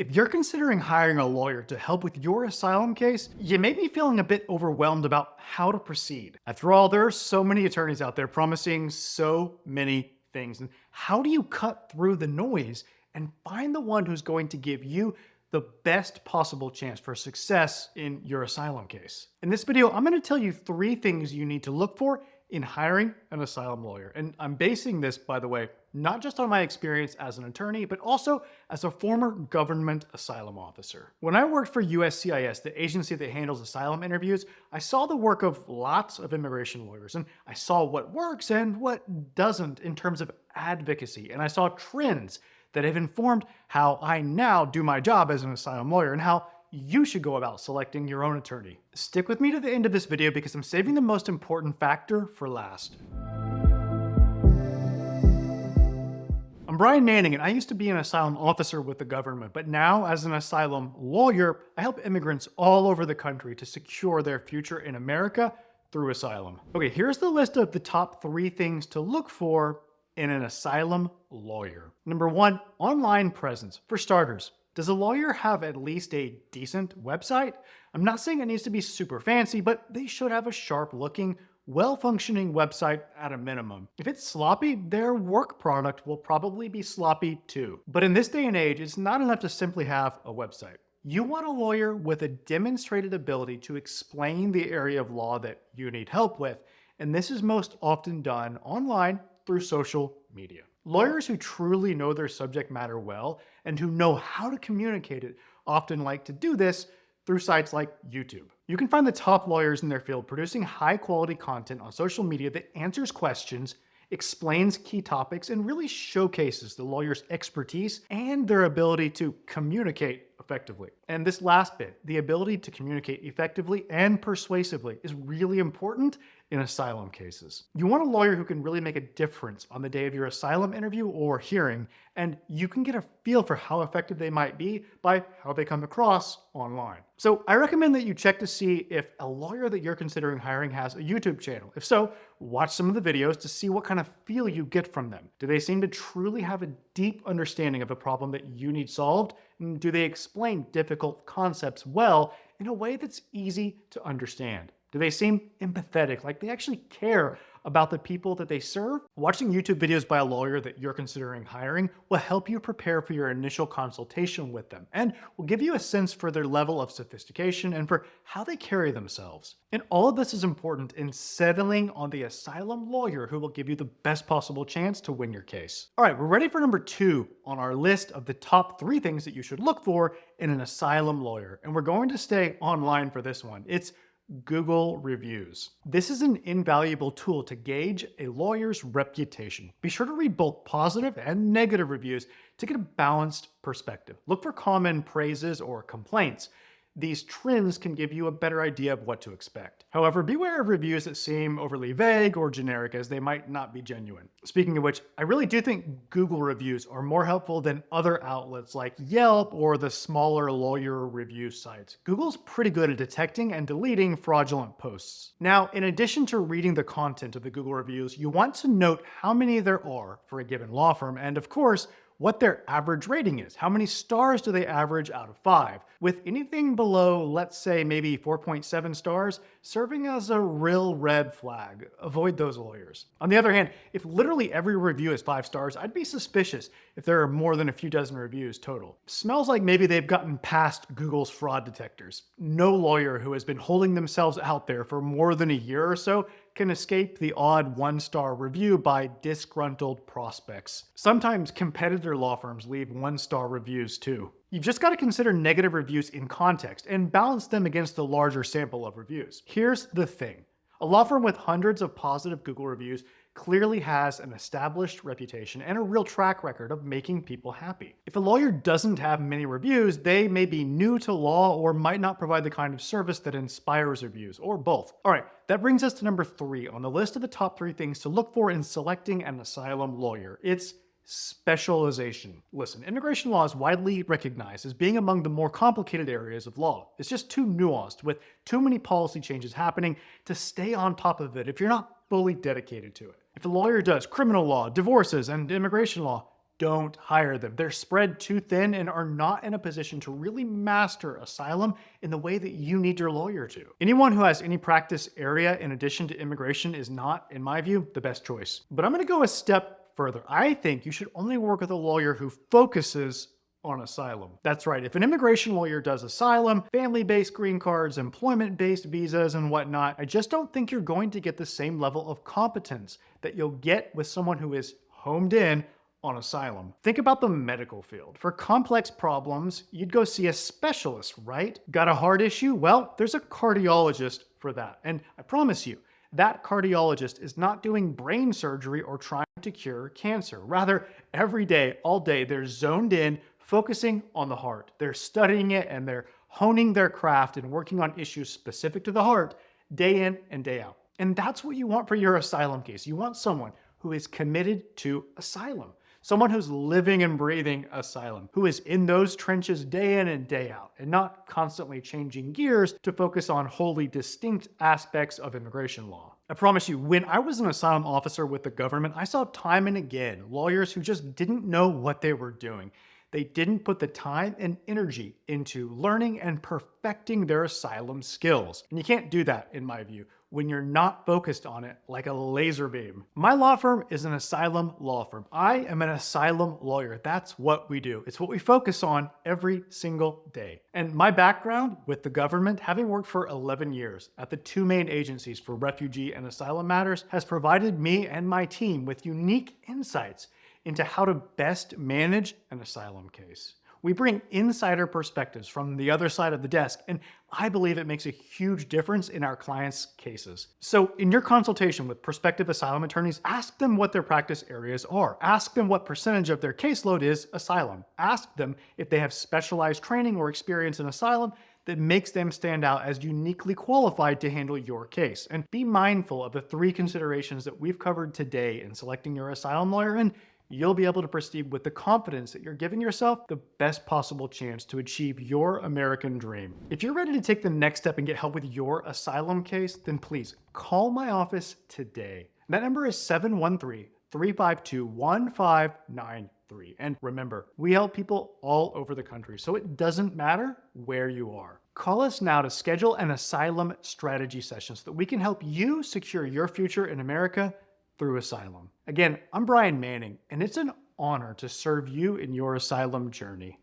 If you're considering hiring a lawyer to help with your asylum case, you may be feeling a bit overwhelmed about how to proceed. After all, there are so many attorneys out there promising so many things. And how do you cut through the noise and find the one who's going to give you the best possible chance for success in your asylum case? In this video, I'm going to tell you 3 things you need to look for in hiring an asylum lawyer. And I'm basing this, by the way, not just on my experience as an attorney, but also as a former government asylum officer. When I worked for USCIS, the agency that handles asylum interviews, I saw the work of lots of immigration lawyers, and I saw what works and what doesn't in terms of advocacy. And I saw trends that have informed how I now do my job as an asylum lawyer and how you should go about selecting your own attorney. Stick with me to the end of this video because I'm saving the most important factor for last. I'm Brian Manning, and I used to be an asylum officer with the government, but now as an asylum lawyer, I help immigrants all over the country to secure their future in America through asylum. Okay, here's the list of the top 3 things to look for in an asylum lawyer. Number 1, online presence. For starters, does a lawyer have at least a decent website? I'm not saying it needs to be super fancy, but they should have a sharp-looking, well-functioning website at a minimum. If it's sloppy, their work product will probably be sloppy too. But in this day and age, it's not enough to simply have a website. You want a lawyer with a demonstrated ability to explain the area of law that you need help with, and this is most often done online through social media. Lawyers who truly know their subject matter well and who know how to communicate it often like to do this through sites like YouTube. You can find the top lawyers in their field producing high-quality content on social media that answers questions, explains key topics, and really showcases the lawyer's expertise and their ability to communicate effectively. And this last bit, the ability to communicate effectively and persuasively, is really important in asylum cases. You want a lawyer who can really make a difference on the day of your asylum interview or hearing, and you can get a feel for how effective they might be by how they come across online. So I recommend that you check to see if a lawyer that you're considering hiring has a YouTube channel. If so, watch some of the videos to see what kind of feel you get from them. Do they seem to truly have a deep understanding of a problem that you need solved? And do they explain difficult concepts well in a way that's easy to understand? Do they seem empathetic, like they actually care about the people that they serve? Watching YouTube videos by a lawyer that you're considering hiring will help you prepare for your initial consultation with them and will give you a sense for their level of sophistication and for how they carry themselves. And all of this is important in settling on the asylum lawyer who will give you the best possible chance to win your case. All right, we're ready for number 2 on our list of the top 3 things that you should look for in an asylum lawyer. And we're going to stay online for this one. It's Google reviews. This is an invaluable tool to gauge a lawyer's reputation. Be sure to read both positive and negative reviews to get a balanced perspective. Look for common praises or complaints. These trends can give you a better idea of what to expect. However, beware of reviews that seem overly vague or generic, as they might not be genuine. Speaking of which, I really do think Google reviews are more helpful than other outlets like Yelp or the smaller lawyer review sites. Google's pretty good at detecting and deleting fraudulent posts. Now, in addition to reading the content of the Google reviews, you want to note how many there are for a given law firm, and of course, what their average rating is. How many stars do they average out of 5? With anything below, let's say maybe 4.7 stars, serving as a real red flag. Avoid those lawyers. On the other hand, if literally every review is 5 stars, I'd be suspicious if there are more than a few dozen reviews total. Smells like maybe they've gotten past Google's fraud detectors. No lawyer who has been holding themselves out there for more than a year or so can escape the odd 1-star review by disgruntled prospects. Sometimes competitor law firms leave 1-star reviews too. You've just got to consider negative reviews in context and balance them against the larger sample of reviews. Here's the thing. A law firm with hundreds of positive Google reviews clearly has an established reputation and a real track record of making people happy. If a lawyer doesn't have many reviews, they may be new to law or might not provide the kind of service that inspires reviews, or both. All right, that brings us to number 3 on the list of the top 3 things to look for in selecting an asylum lawyer. It's specialization. Listen, immigration law is widely recognized as being among the more complicated areas of law. It's just too nuanced, with too many policy changes happening to stay on top of it if you're not fully dedicated to it. If a lawyer does criminal law, divorces, and immigration law, don't hire them. They're spread too thin and are not in a position to really master asylum in the way that you need your lawyer to. Anyone who has any practice area in addition to immigration is not, in my view, the best choice. But I'm going to go a step further. I think you should only work with a lawyer who focuses on asylum. That's right. If an immigration lawyer does asylum, family-based green cards, employment-based visas, and whatnot, I just don't think you're going to get the same level of competence that you'll get with someone who is homed in on asylum. Think about the medical field. For complex problems, you'd go see a specialist, right? Got a heart issue? Well, there's a cardiologist for that. And I promise you, that cardiologist is not doing brain surgery or trying to cure cancer. Rather, every day, all day, they're zoned in, focusing on the heart. They're studying it and they're honing their craft and working on issues specific to the heart day in and day out. And that's what you want for your asylum case. You want someone who is committed to asylum. Someone who's living and breathing asylum, who is in those trenches day in and day out, and not constantly changing gears to focus on wholly distinct aspects of immigration law. I promise you, when I was an asylum officer with the government, I saw time and again lawyers who just didn't know what they were doing. They didn't put the time and energy into learning and perfecting their asylum skills. And you can't do that, in my view, when you're not focused on it like a laser beam. My law firm is an asylum law firm. I am an asylum lawyer. That's what we do. It's what we focus on every single day. And my background with the government, having worked for 11 years at the two main agencies for refugee and asylum matters, has provided me and my team with unique insights into how to best manage an asylum case. We bring insider perspectives from the other side of the desk, and I believe it makes a huge difference in our clients' cases. So in your consultation with prospective asylum attorneys, ask them what their practice areas are. Ask them what percentage of their caseload is asylum. Ask them if they have specialized training or experience in asylum that makes them stand out as uniquely qualified to handle your case. And be mindful of the 3 considerations that we've covered today in selecting your asylum lawyer, and you'll be able to proceed with the confidence that you're giving yourself the best possible chance to achieve your American dream. If you're ready to take the next step and get help with your asylum case, then please call my office today. That number is 713-352-1593. And remember, we help people all over the country, so it doesn't matter where you are. Call us now to schedule an asylum strategy session so that we can help you secure your future in America through asylum. Again, I'm Brian Manning, and it's an honor to serve you in your asylum journey.